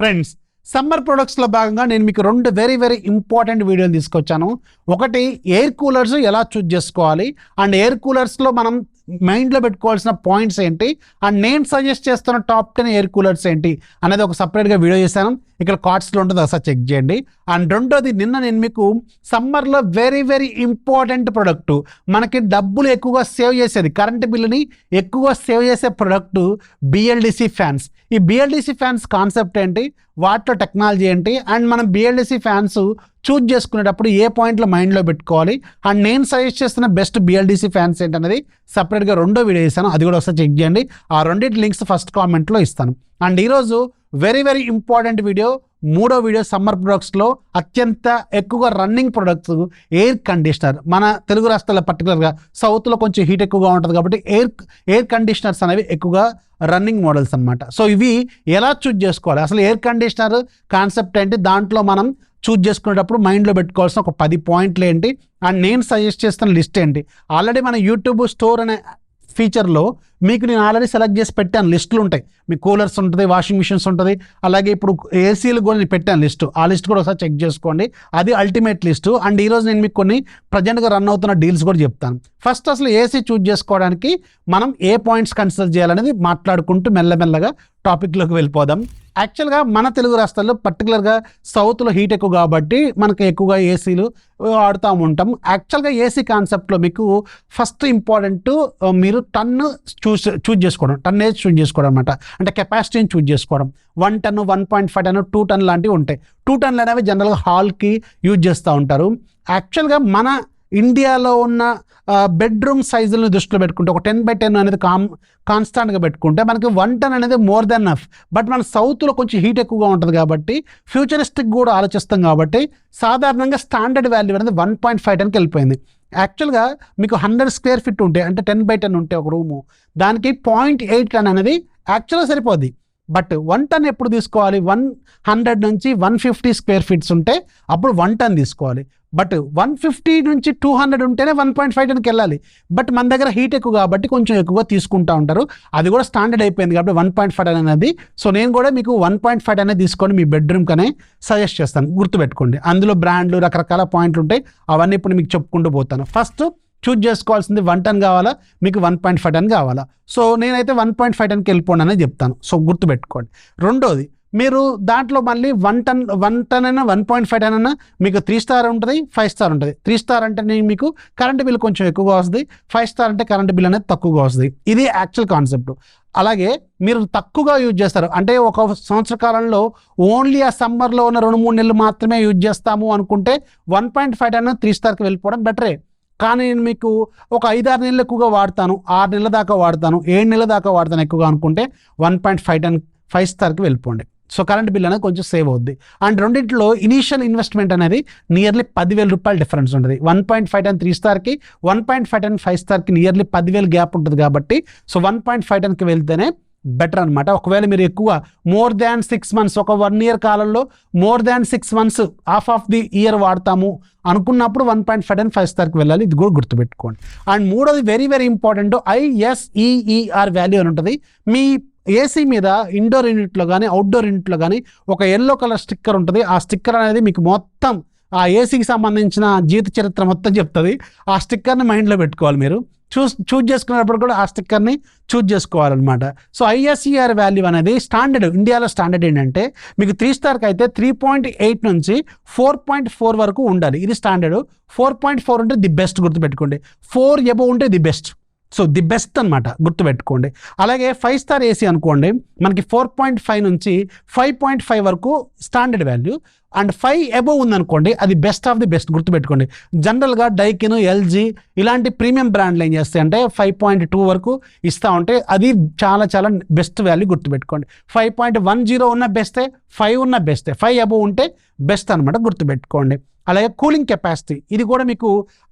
Friends, summer ప్రొడక్ట్స్లో భాగంగా నేను మీకు రెండు వెరీ ఇంపార్టెంట్ వీడియోలు తీసుకొచ్చాను. ఒకటి ఎయిర్ కూలర్స్ ఎలా చూజ్ చేసుకోవాలి అండ్ ఎయిర్ కూలర్స్లో మనం మైండ్లో పెట్టుకోవాల్సిన పాయింట్స్ ఏంటి అండ్ నేను సజెస్ట్ చేస్తున్న టాప్ 10 ఎయిర్ కూలర్స్ ఏంటి అనేది ఒక సపరేట్గా వీడియో చేశాను. ఇక్కడ కార్డ్స్లో ఉంటుంది, ఒకసారి చెక్ చేయండి. అండ్ రెండోది, నిన్న నేను మీకు సమ్మర్లో వెరీ ఇంపార్టెంట్ ప్రొడక్టు, మనకి డబ్బులు ఎక్కువగా సేవ్ చేసేది, కరెంట్ బిల్లుని ఎక్కువగా సేవ్ చేసే ప్రొడక్టు బిఎల్డిసి ఫ్యాన్స్. ఈ బిఎల్డిసి ఫ్యాన్స్ కాన్సెప్ట్ ఏంటి, వాటిలో టెక్నాలజీ ఏంటి అండ్ మనం బిఎల్డిసి ఫ్యాన్స్ చూజ్ చేసుకునేటప్పుడు ఏ పాయింట్లో మైండ్లో పెట్టుకోవాలి అండ్ నేను సజెస్ట్ చేస్తున్న బెస్ట్ బిఎల్డిసి ఫ్యాన్స్ ఏంటనేది సపరేట్గా రెండో వీడియో ఇస్తాను, అది కూడా ఒకసారి చెక్ చేయండి. ఆ రెండింటి లింక్స్ ఫస్ట్ కామెంట్లో ఇస్తాను. అండ్ ఈరోజు వెరీ ఇంపార్టెంట్ వీడియో, మూడో వీడియో, సమ్మర్ ప్రొడక్ట్స్లో అత్యంత ఎక్కువగా రన్నింగ్ ప్రొడక్ట్స్ ఎయిర్ కండిషనర్. మన తెలుగు రాష్ట్రాల్లో పర్టికులర్గా సౌత్లో కొంచెం హీట్ ఎక్కువగా ఉంటుంది కాబట్టి ఎయిర్ కండిషనర్స్ అనేవి ఎక్కువగా రన్నింగ్ మోడల్స్ అనమాట. సో ఇవి ఎలా చూజ్ చేసుకోవాలి, అసలు ఎయిర్ కండిషనర్ కాన్సెప్ట్ ఏంటి, దాంట్లో మనం చూజ్ చేసుకునేటప్పుడు మైండ్లో పెట్టుకోవాల్సిన ఒక 10 పాయింట్లు ఏంటి అండ్ నేను సజెస్ట్ చేస్తున్న లిస్ట్ ఏంటి. ఆల్రెడీ మన యూట్యూబ్ స్టోర్ అనే ఫీచర్లో మీకు నేను ఆల్రెడీ సెలెక్ట్ చేసి పెట్టాను, లిస్టులు ఉంటాయి. మీ కూలర్స్ ఉంటుంది, వాషింగ్ మిషన్స్ ఉంటుంది, అలాగే ఇప్పుడు ఏసీలు కూడా నేను పెట్టాను లిస్టు. ఆ లిస్ట్ కూడా ఒకసారి చెక్ చేసుకోండి, అది అల్టిమేట్ లిస్టు. అండ్ ఈరోజు నేను మీకు కొన్ని ప్రజెంట్గా రన్ అవుతున్న డీల్స్ కూడా చెప్తాను. ఫస్ట్ అసలు ఏసీ చూజ్ చేసుకోవడానికి మనం ఏ పాయింట్స్ కన్సిడర్ చేయాలనేది మాట్లాడుకుంటూ మెల్లమెల్లగా టాపిక్లోకి వెళ్ళిపోదాం. యాక్చువల్గా మన తెలుగు రాష్ట్రాల్లో పర్టికులర్గా సౌత్లో హీట్ ఎక్కువ కాబట్టి మనకు ఎక్కువగా ఏసీలు వాడుతూ ఉంటాం. యాక్చువల్గా ఏసీ కాన్సెప్ట్లో మీకు ఫస్ట్ ఇంపార్టెంట్ మీరు టన్ను చూజ్ చేసుకోవడం, టన్నేజ్ చూజ్ చేసుకోవడం అనమాట. అంటే కెపాసిటీని చూజ్ చేసుకోవడం. 1 టన్ను, 1.5 టన్ను, 2 టన్ను లాంటివి ఉంటాయి. 2 టన్నులు అనేవి జనరల్గా హాల్కి యూజ్ చేస్తూ ఉంటారు. యాక్చువల్గా మన ఇండియాలో ఉన్న బెడ్రూమ్ సైజులను దృష్టిలో పెట్టుకుంటే ఒక 10x10 అనేది కాన్స్టాంట్గా పెట్టుకుంటే మనకి 1 టన్ అనేది మోర్ దెన్ ఎనఫ్. బట్ మన సౌత్లో కొంచెం హీట్ ఎక్కువగా ఉంటుంది కాబట్టి ఫ్యూచరిస్టిక్ కూడా ఆలోచిస్తాం కాబట్టి సాధారణంగా స్టాండర్డ్ వాల్యూ అనేది 1.5 టన్కి వెళ్ళిపోయింది. యాక్చువల్గా మీకు 100 స్క్వేర్ ఫీట్ ఉంటే, అంటే 10x10 ఉంటే ఒక రూము, దానికి 0.8 టన్ అనేది యాక్చువల్గా సరిపోద్ది. బట్ 1 టన్ ఎప్పుడు తీసుకోవాలి, 100 నుంచి 150 స్క్వేర్ ఫీట్స్ ఉంటే అప్పుడు 1 టన్ తీసుకోవాలి. బట్ 150 నుంచి 200 ఉంటేనే 1.5 టన్కి వెళ్ళాలి. బట్ మన దగ్గర హీట్ ఎక్కువ కాబట్టి కొంచెం ఎక్కువగా తీసుకుంటూ ఉంటారు, అది కూడా స్టాండర్డ్ అయిపోయింది కాబట్టి 1.5 టన్ అనేది. సో నేను కూడా మీకు 1.5 టన్ అనేది తీసుకొని మీ బెడ్రూమ్కనే సజెస్ట్ చేస్తాను, గుర్తుపెట్టుకోండి. అందులో బ్రాండ్లు రకరకాల పాయింట్లు ఉంటాయి, అవన్నీ ఇప్పుడు మీకు చెప్పుకుంటూ పోతాను. ఫస్ట్ చూజ్ చేసుకోవాల్సింది 1 టన్ కావాలా, మీకు 1.5 టన్ కావాలా. సో నేనైతే 1.5 టన్కి వెళ్ళిపోండి అనేది చెప్తాను, సో గుర్తుపెట్టుకోండి. రెండోది, మీరు దాంట్లో మళ్ళీ 1 టన్ అయినా 1.5 టన్ అయినా మీకు 3 స్టార్ ఉంటుంది, 5 స్టార్ ఉంటుంది. 3 స్టార్ అంటే మీకు కరెంట్ బిల్ కొంచెం ఎక్కువగా వస్తుంది, 5 స్టార్ అంటే కరెంట్ బిల్ అనేది తక్కువగా వస్తుంది. ఇది యాక్చువల్ కాన్సెప్ట్. అలాగే మీరు తక్కువగా యూజ్ చేస్తారు అంటే ఒక సంవత్సర కాలంలో ఓన్లీ ఆ సమ్మర్లో ఉన్న 2-3 నెలలు మాత్రమే యూజ్ చేస్తాము అనుకుంటే 1.5 టన్ 3 స్టార్కి వెళ్ళిపోవడం బెటరే. కానీ నేను మీకు ఒక 5-6 నెలలు ఎక్కువగా వాడతాను, 6 నెలల దాకా వాడతాను, 7 నెలల దాకా వాడతాను ఎక్కువగా అనుకుంటే 1.5 టన్ 5 స్టార్కి వెళ్ళిపోండి. సో కరెంట్ బిల్ అనేది కొంచెం సేవ్ అవుద్ది. అండ్ రెండింటిలో ఇనీషియల్ ఇన్వెస్ట్మెంట్ అనేది నియర్లీ 10,000 రూపాయలు డిఫరెన్స్ ఉంటుంది. 1.5 టన్ 3 స్టార్కి, 1.5 టన్ 5 స్టార్కి నియర్లీ 10,000 గ్యాప్ ఉంటుంది కాబట్టి సో 1.5 టన్కి వెళ్తేనే బెటర్ అనమాట. ఒకవేళ మీరు ఎక్కువ మోర్ దాన్ 6 మంత్స్, ఒక 1 ఇయర్ కాలంలో more than 6 months half of the year వాడతాము అనుకున్నప్పుడు 1.5 టన్ 5 స్టార్కి వెళ్ళాలి, ఇది కూడా గుర్తుపెట్టుకోండి. అండ్ మూడోది వెరీ ఇంపార్టెంట్, ISEER వాల్యూ అని ఉంటుంది. మీ ఏసీ మీద ఇండోర్ యూనిట్లో కానీ అవుట్డోర్ యూనిట్లో కానీ ఒక ఎల్లో కలర్ స్టిక్కర్ ఉంటుంది. ఆ స్టిక్కర్ అనేది మీకు మొత్తం ఆ ఏసీకి సంబంధించిన జీవిత చరిత్ర మొత్తం చెప్తుంది. ఆ స్టిక్కర్ని మైండ్లో పెట్టుకోవాలి. మీరు చూజ్ చేసుకునేటప్పుడు కూడా ఆ స్టిక్కర్ని చూజ్ చేసుకోవాలన్నమాట. సో ISEER వాల్యూ అనేది స్టాండర్డ్, ఇండియాలో స్టాండర్డ్ ఏంటంటే మీకు 3 స్టార్కి అయితే 3.8 నుంచి 4.4 వరకు ఉండాలి, ఇది స్టాండర్డ్. 4.4 ఉంటే ది బెస్ట్, గుర్తుపెట్టుకోండి. 4 ఎబోవ్ ఉంటే the best. So the best అనమాట, గుర్తుపెట్టుకోండి. అలాగే 5 స్టార్ ఏసీ అనుకోండి, మనకి 4.5 నుంచి 5.5 వరకు స్టాండర్డ్ వాల్యూ. అండ్ 5 ఎబోవ్ ఉందనుకోండి, అది బెస్ట్ ఆఫ్ ది బెస్ట్, గుర్తుపెట్టుకోండి. జనరల్గా డైకిన్, LG ఇలాంటి ప్రీమియం బ్రాండ్లు ఏం చేస్తాయి అంటే 5.2 వరకు ఇస్తూ ఉంటే అది చాలా బెస్ట్ వాల్యూ, గుర్తుపెట్టుకోండి. 5.10 ఉన్న బెస్టే, 5 ఉన్న బెస్టే, 5 ఎబోవ్ ఉంటే బెస్ట్ అనమాట, గుర్తుపెట్టుకోండి. అలాగే కూలింగ్ కెపాసిటీ, ఇది కూడా మీకు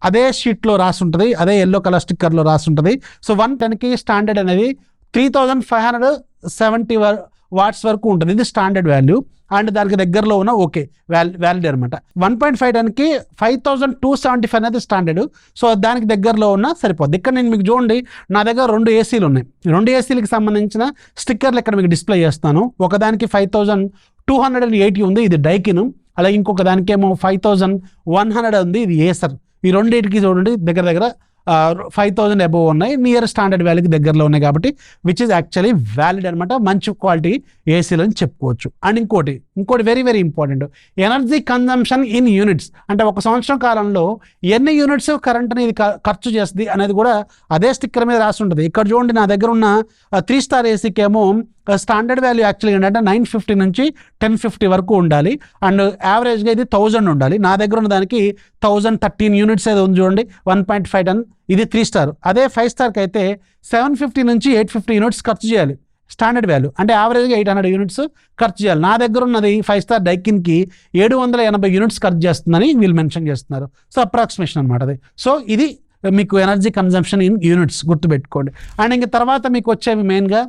అదే షీట్లో రాసి ఉంటుంది, అదే ఎల్లో కలర్ స్టిక్కర్లో రాసి ఉంటుంది. సో 1 టన్కి స్టాండర్డ్ అనేది 3570 వాట్స్ వరకు ఉంటుంది, ఇది స్టాండర్డ్ వాల్యూ. అండ్ దానికి దగ్గరలో ఉన్న ఓకే వ్యాలిడ్ అనమాట. 1.5 టన్కి 5275 అనేది స్టాండర్డ్. సో దానికి దగ్గరలో ఉన్న సరిపోద్ది. ఇక్కడ నేను మీకు చూడండి, నా దగ్గర 2 ఏసీలు ఉన్నాయి. 2 ఏసీలకి సంబంధించిన స్టిక్కర్లు ఇక్కడ మీకు డిస్ప్లే చేస్తాను. ఒకదానికి 5275 280 ఉంది, ఇది డైకిన్. అలాగే ఇంకొక దానికేమో 5100 ఉంది, ఇది ఏసర్. ఈ రెండింటికి చూడండి దగ్గర దగ్గర 5000 అబోవ్ ఉన్నాయి, నియర్ స్టాండర్డ్ వాల్యూకి దగ్గరలో ఉన్నాయి కాబట్టి విచ్ ఇస్ యాక్చువల్లీ వ్యాలిడ్ అనమాట. మంచి క్వాలిటీ ఏసీలు అని చెప్పుకోవచ్చు. అండ్ ఇంకోటి very very important, energy consumption in units. అంటే ఒక సంవత్సరం కాలంలో ఎన్ని యూనిట్స్ కరెంట్ అనేది ఖర్చు చేస్తుంది అనేది కూడా అదే స్టిక్కర్ మీద రాసి ఉంటుంది. ఇక్కడ చూడండి, నా దగ్గర ఉన్న 3 స్టార్ ఏసీకి ఏమో స్టాండర్డ్ వాల్యూ యాక్చువల్గా ఏంటంటే 950 నుంచి 1050 వరకు ఉండాలి, అండ్ యావరేజ్గా ఇది 1000 ఉండాలి. నా దగ్గర ఉన్న దానికి 1013 యూనిట్స్ ఏదో ఉంది చూడండి, 1.5 టన్, ఇది 3 స్టార్. అదే 5 స్టార్కి అయితే 750 నుంచి 850 యూనిట్స్ ఖర్చు చేయాలి స్టాండర్డ్ వాల్యూ, అంటే యావరేజ్గా 800 యూనిట్స్ ఖర్చు చేయాలి. నా దగ్గర ఉన్నది 5 స్టార్ డైకిన్కి 780 యూనిట్స్ ఖర్చు చేస్తుందని వీళ్ళు మెన్షన్ చేస్తున్నారు. సో అప్రాక్సిమేషన్ అనమాట అది. సో ఇది మీకు ఎనర్జీ కన్జంప్షన్ ఇన్ యూనిట్స్ గుర్తుపెట్టుకోండి. అండ్ ఇంక తర్వాత మీకు వచ్చేవి మెయిన్గా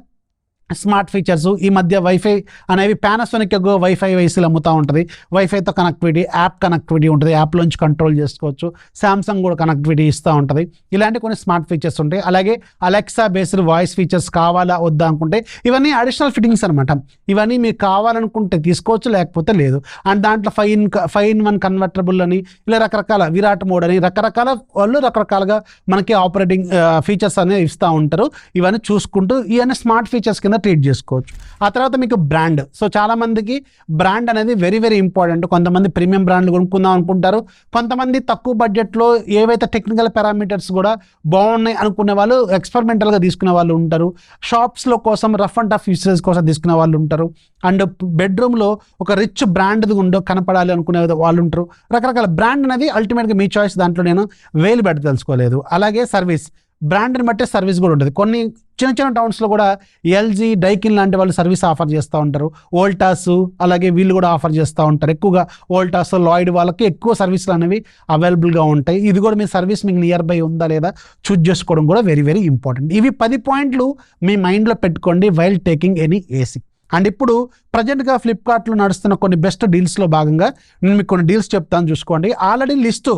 స్మార్ట్ ఫీచర్స్. ఈ మధ్య వైఫై అనేవి పానాసోనిక్ వైఫై వైసీలు అమ్ముతూ ఉంటుంది. వైఫైతో కనెక్టివిటీ, యాప్ కనెక్టివిటీ ఉంటుంది, యాప్లోంచి కంట్రోల్ చేసుకోవచ్చు. శాంసంగ్ కూడా కనెక్టివిటీ ఇస్తూ ఉంటుంది. ఇలాంటి కొన్ని స్మార్ట్ ఫీచర్స్ ఉంటాయి. అలాగే అలెక్సా బేస్డ్ వాయిస్ ఫీచర్స్ కావాలా వద్దా అనుకుంటే ఇవన్నీ అడిషనల్ ఫిట్టింగ్స్ అనమాట. ఇవన్నీ మీకు కావాలనుకుంటే తీసుకోవచ్చు, లేకపోతే లేదు. అండ్ దాంట్లో 5-in-1 కన్వర్టబుల్ అని, ఇలా రకరకాల విరాట్ మోడ్ అని రకరకాల వాళ్ళు రకరకాలుగా మనకి ఆపరేటింగ్ ఫీచర్స్ అనేవి ఇస్తూ ఉంటారు. ఇవన్నీ చూసుకుంటూ ఇవన్నీ స్మార్ట్ ఫీచర్స్ కింద ట్రీట్ చేసుకోవచ్చు. ఆ తర్వాత మీకు బ్రాండ్. సో చాలా మందికి బ్రాండ్ అనేది వెరీ వెరీ ఇంపార్టెంట్. కొంతమంది ప్రీమియం బ్రాండ్లు కొనుక్కుందాం అనుకుంటారు, కొంతమంది తక్కువ బడ్జెట్లో ఏవైతే టెక్నికల్ పారామీటర్స్ కూడా బాగున్నాయి అనుకునే వాళ్ళు ఎక్స్పెరిమెంటల్గా తీసుకునే వాళ్ళు ఉంటారు. షాప్స్లో కోసం రఫ్ అండ్ టఫ్ యూసేజ్ కోసం తీసుకునే వాళ్ళు ఉంటారు. అండ్ బెడ్రూమ్లో ఒక రిచ్ బ్రాండ్ కనపడాలి అనుకునే వాళ్ళు ఉంటారు. రకరకాల బ్రాండ్ అనేది అల్టిమేట్గా మీ చాయిస్, దాంట్లో నేను వేలు పెట్టి తెలుసుకోలేదు. అలాగే సర్వీస్, బ్రాండ్ని బట్టే సర్వీస్ కూడా ఉంటుంది. కొన్ని చిన్న చిన్న టౌన్స్లో కూడా ఎల్జీ, డైకిన్ లాంటి వాళ్ళు సర్వీస్ ఆఫర్ చేస్తూ ఉంటారు. వోల్టాస్ అలాగే వీళ్ళు కూడా ఆఫర్ చేస్తూ ఉంటారు. ఎక్కువగా వోల్టాస్, లాయిడ్ వాళ్ళకి ఎక్కువ సర్వీసులు అనేవి అవైలబుల్గా ఉంటాయి. ఇది కూడా మీ సర్వీస్ మీకు నియర్ బై ఉందా లేదా చూజ్ చేసుకోవడం కూడా వెరీ వెరీ ఇంపార్టెంట్. ఇవి 10 పాయింట్లు మీ మైండ్లో పెట్టుకోండి while taking any AC. And ఇప్పుడు ప్రజెంట్గా ఫ్లిప్కార్ట్లో నడుస్తున్న కొన్ని బెస్ట్ డీల్స్లో భాగంగా నేను మీకు కొన్ని డీల్స్ చెప్తాను, చూసుకోండి. ఆల్రెడీ లిస్టు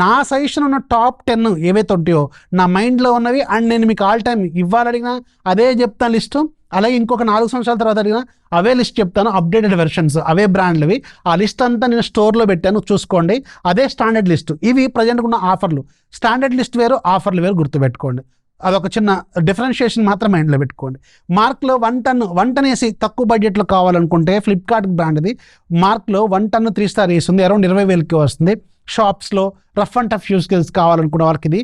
నా సజెషన్ ఉన్న టాప్ 10 ఏవైతే ఉంటాయో నా మైండ్లో ఉన్నవి, అండ్ నేను మీకు ఆల్ టైమ్ ఇవ్వాలడిగినా అదే చెప్తాను లిస్టు. అలాగే ఇంకొక 4 సంవత్సరాల తర్వాత అడిగినా అవే లిస్ట్ చెప్తాను, అప్డేటెడ్ వెర్షన్స్, అవే బ్రాండ్లవి. ఆ లిస్ట్ అంతా నేను స్టోర్లో పెట్టాను, చూసుకోండి. అదే స్టాండర్డ్ లిస్ట్. ఇవి ప్రజెంట్గా ఉన్న ఆఫర్లు. స్టాండర్డ్ లిస్ట్ వేరు, ఆఫర్లు వేరు, గుర్తుపెట్టుకోండి. అదొక చిన్న డిఫరెన్షియేషన్ మాత్రం మైండ్లో పెట్టుకోండి. మార్క్లో 1 టన్ ఏసీ తక్కువ బడ్జెట్లో కావాలనుకుంటే ఫ్లిప్కార్ట్ బ్రాండ్ది మార్క్లో 1 టన్ 3 స్టార్ ఏసీ ఉంది, అరౌండ్ 20,000కి వస్తుంది. షాప్స్లో rough and tough use case కావాలనుకునే వాళ్ళకి ఇది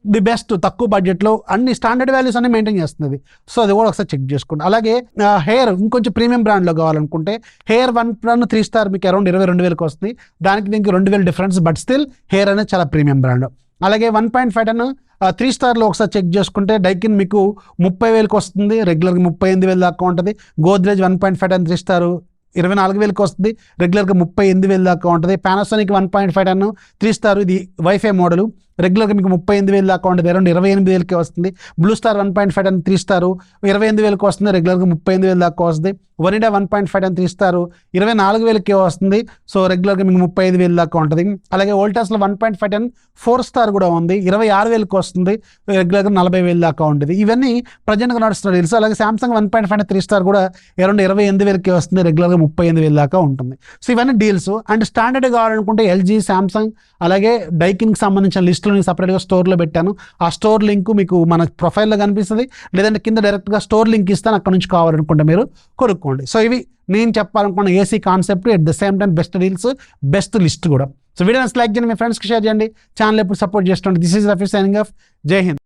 ది బెస్ట్, తక్కువ బడ్జెట్లో అన్ని స్టాండర్డ్ వాల్యూస్ అన్ని మెయింటైన్ చేస్తుంది. సో అది కూడా ఒకసారి చెక్ చేసుకోండి. అలాగే హెయిర్ ఇంకొంచెం ప్రీమియం బ్రాండ్లో కావాలనుకుంటే హెయిర్ 1 టన్ 3 స్టార్ మీకు అరౌండ్ 22,000కి వస్తుంది. దీనికి 2,000 డిఫరెన్స్, బట్ స్టిల్ హెయిర్ అనేది చాలా ప్రీమియం బ్రాండ్. అలాగే 1.5 టన్ 3 స్టార్లో ఒకసారి చెక్ చేసుకుంటే డైకిన్ మీకు 30,000కి వస్తుంది, రెగ్యులర్గా 38,000 దాకా ఉంటుంది. గోద్రేజ్ 1.5 టన్ 3 స్టార్ 24,000కి వస్తుంది, రెగ్యులర్గా 38,000 దాకా ఉంటుంది. పానాసోనిక్ 1.5 టన్ 3 స్టార్, ఇది వైఫై మోడల్, రెగ్యులర్గా మీకు 38,000 దాకా ఉంటుంది, అరౌండ్ 28,000కి వస్తుంది. బ్లూ స్టార్ 1.5 టన్ 3 స్టార్ 28,000కి వస్తుంది, రెగ్యులర్గా 38,000 దాకా వస్తుంది. వనిడా 1.5 టన్ 3 స్టార్ 24,000కి వస్తుంది, సో రెగ్యులర్గా మీకు 35,000 దాకా ఉంటుంది. అలాగే వోల్టాస్లో 1.5 టన్ 4 స్టార్ కూడా ఉంది, 26,000కి వస్తుంది, రెగ్యులర్గా 40,000 దాకా ఉంటుంది. ఇవన్నీ ప్రజెంట్గా నడుస్తున్న డీల్స్. అలాగే సామ్సంగ్ 1.5 టన్ 3 స్టార్ కూడా అరౌండ్ 28,000కి వస్తుంది, రెగ్యులర్గా 38,000 దాకా ఉంటుంది. సో ఇవన్నీ డీల్స్. అండ్ స్టాండర్డ్ కావాలనుకుంటే ఎల్జీ, సామ్సంగ్ అలాగే డైకిన్కి సంబంధించిన లిస్టులు నేను సపరేట్గా స్టోర్లో పెట్టాను. ఆ స్టోర్ లింక్ మీకు మన ప్రొఫైల్లో కనిపిస్తుంది, లేదంటే కింద డైరెక్ట్గా స్టోర్ లింక్ ఇస్తాను, అక్కడ నుంచి కావాలనుకుంటే మీరు కొనుక్కోండి. సో ఇవి నేను చెప్పాలనుకున్న AC concept, at the same time best deals, best list కూడా. సో వీడియోని లైక్ చేయండి, మీ ఫ్రెండ్స్కి షేర్ చేయండి, ఛానల్ ఎప్పుడు సపోర్ట్ చేస్తుంటే. This is Rafi signing off. జై హింద్.